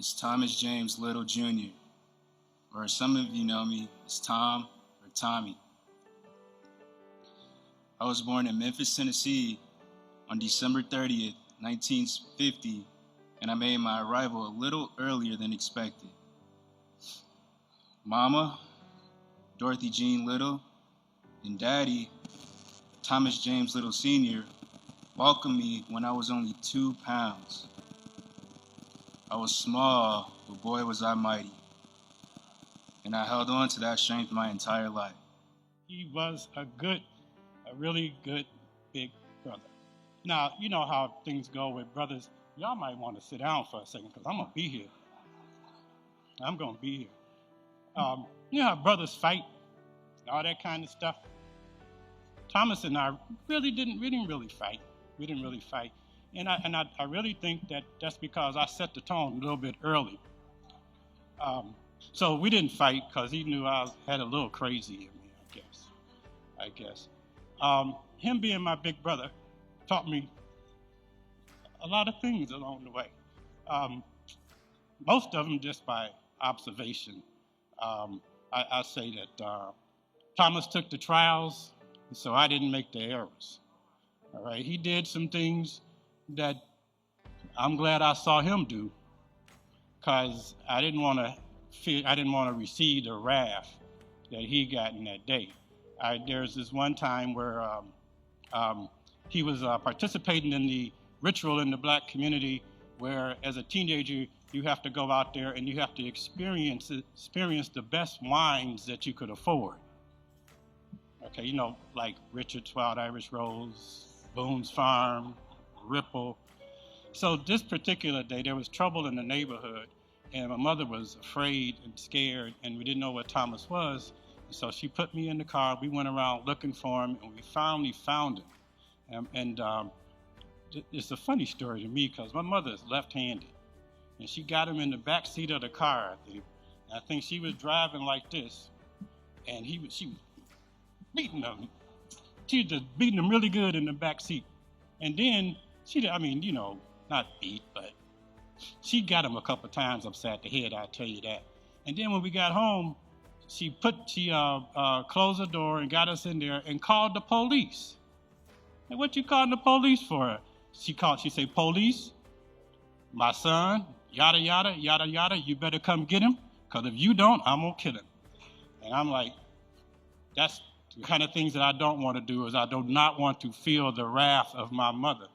is Thomas James Little Jr., or as some of you know me as Tom or Tommy. I was born in Memphis, Tennessee on December 30th, 1950, and I made my arrival a little earlier than expected. Mama, Dorothy Jean Little, and Daddy, Thomas James Little Sr., welcomed me when I was only 2 pounds. I was small, but boy was I mighty. And I held on to that strength my entire life. He was a really good big brother. Now, you know how things go with brothers. Y'all might want to sit down for a second because I'm going to be here. I'm going to be here. You know how brothers fight, all that kind of stuff. Thomas and I we didn't really fight. We didn't really fight. And I really think that that's because I set the tone a little bit early. So we didn't fight because he knew I had a little crazy in me, I guess. Him being my big brother taught me a lot of things along the way. Most of them just by observation. I say that Thomas took the trials, so I didn't make the errors. All right, he did some things that I'm glad I saw him do, because I didn't want to receive the wrath that he got in that day. There's this one time where he was participating in the ritual in the black community where, as a teenager, you have to go out there and you have to experience the best wines that you could afford. Okay, you know, like Richard's Wild Irish Rose, Boone's Farm, Ripple. So this particular day, there was trouble in the neighborhood, and my mother was afraid and scared, and we didn't know where Thomas was. So she put me in the car. We went around looking for him, and we finally found him. It's a funny story to me because my mother is left-handed, and she got him in the back seat of the car. I think she was driving like this, and she was beating him. She was just beating him really good in the back seat. And then not beat, but she got him a couple times upside the head, I'll tell you that. And then when we got home, she closed the door and got us in there and called the police. And what you calling the police for? She said, police, my son, yada, yada, yada, yada, you better come get him, because if you don't, I'm going to kill him. And I'm like, that's the kind of things that I don't want to do, is I do not want to feel the wrath of my mother.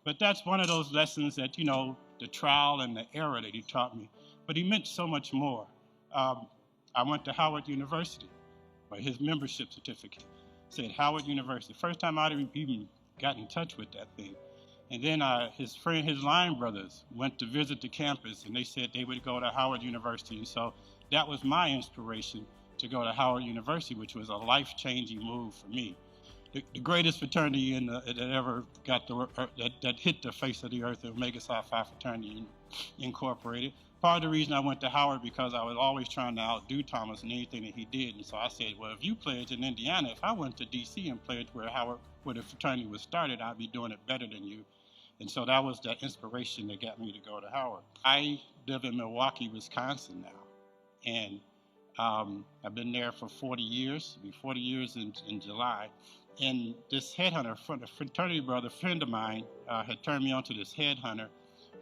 But that's one of those lessons that, the trial and the error that he taught me. But he meant so much more. I went to Howard University, but his membership certificate said Howard University. First time I'd even got in touch with that thing. And then his line brothers went to visit the campus, and they said they would go to Howard University. And so that was my inspiration to go to Howard University, which was a life-changing move for me. The greatest fraternity that ever that hit the face of the earth, the Omega Psi Phi Fraternity Incorporated. Part of the reason I went to Howard because I was always trying to outdo Thomas in anything that he did. And so I said, well, if you pledged in Indiana, if I went to D.C. and pledged where the fraternity was started, I'd be doing it better than you. And so that was the inspiration that got me to go to Howard. I live in Milwaukee, Wisconsin now. And I've been there for 40 years. It'll be 40 years in July. And this headhunter, a fraternity brother, friend of mine, had turned me on to this headhunter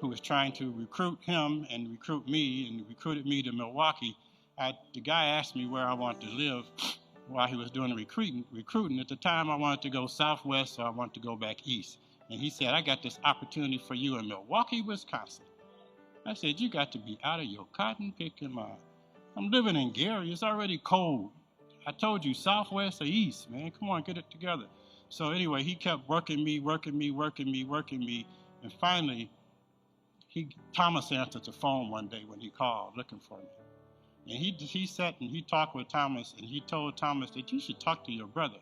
who was trying to recruit him and recruit me, and recruited me to Milwaukee. The guy asked me where I wanted to live while he was doing the recruiting. At the time, I wanted to go southwest, so I wanted to go back east. And he said, I got this opportunity for you in Milwaukee, Wisconsin. I said, you got to be out of your cotton picking mind. I'm living in Gary. It's already cold. I told you, southwest or east, man. Come on, get it together. So anyway, he kept working me. And finally, Thomas answered the phone one day when he called looking for me. And he sat and he talked with Thomas, and he told Thomas that you should talk to your brother.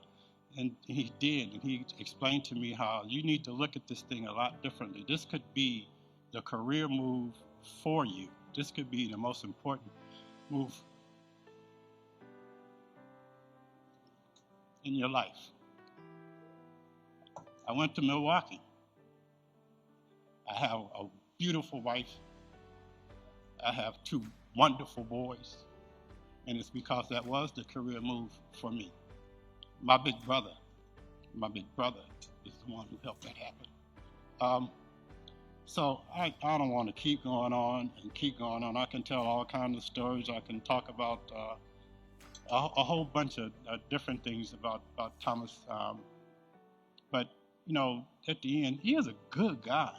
And he did. And he explained to me how you need to look at this thing a lot differently. This could be the career move for you. This could be the most important move in your life. I went to Milwaukee. I have a beautiful wife. I have two wonderful boys, and it's because that was the career move for me. My big brother is the one who helped that happen. So I don't want to keep going on and keep going on. I can tell all kinds of stories. I can talk about a whole bunch of different things about Thomas. But, at the end, he is a good guy.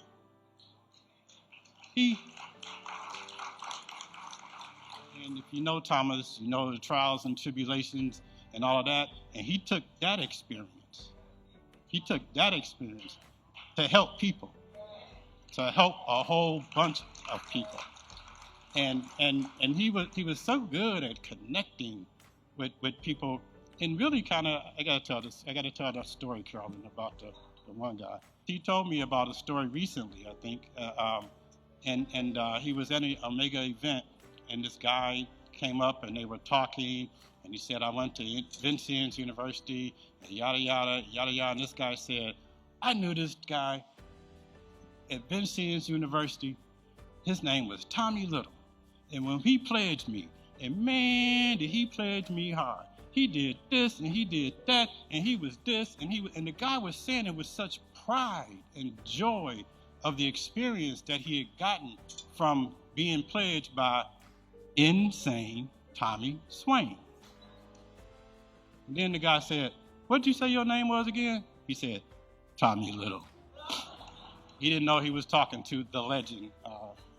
And if you know Thomas, you know the trials and tribulations and all of that. And he took that experience. To help people, to help a whole bunch of people. And he was so good at connecting with people, and really kind of, I gotta tell that story, Carolyn, about the one guy. He told me about a story recently, I think, and he was at an Omega event, and this guy came up and they were talking, and he said, I went to Vincennes University, and yada yada yada yada. And this guy said, I knew this guy at Vincennes University. His name was Tommy Little. And when he pledged me, and man, did he pledge me hard. He did this and he did that, and he was this, and the guy was saying it with such pride and joy of the experience that he had gotten from being pledged by insane Tommy Swain. And then the guy said, what did you say your name was again? He said, Tommy Little. He didn't know he was talking to the legend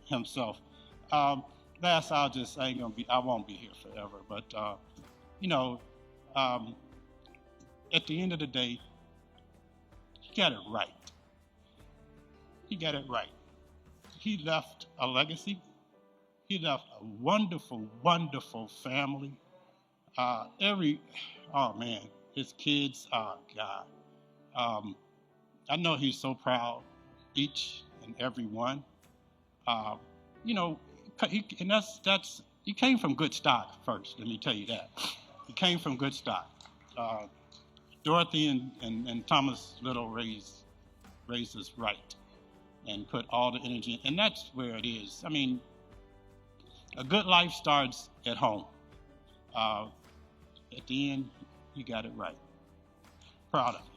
himself. I won't be here forever, but at the end of the day, he got it right. He left a legacy. He left a wonderful, wonderful family. His kids, God. I know he's so proud, each and every one. He came from good stock first, let me tell you that. He came from good stock. Dorothy and Thomas Little raised us right and put all the energy in, and that's where it is. I mean, a good life starts at home. At the end, you got it right. Proud of you.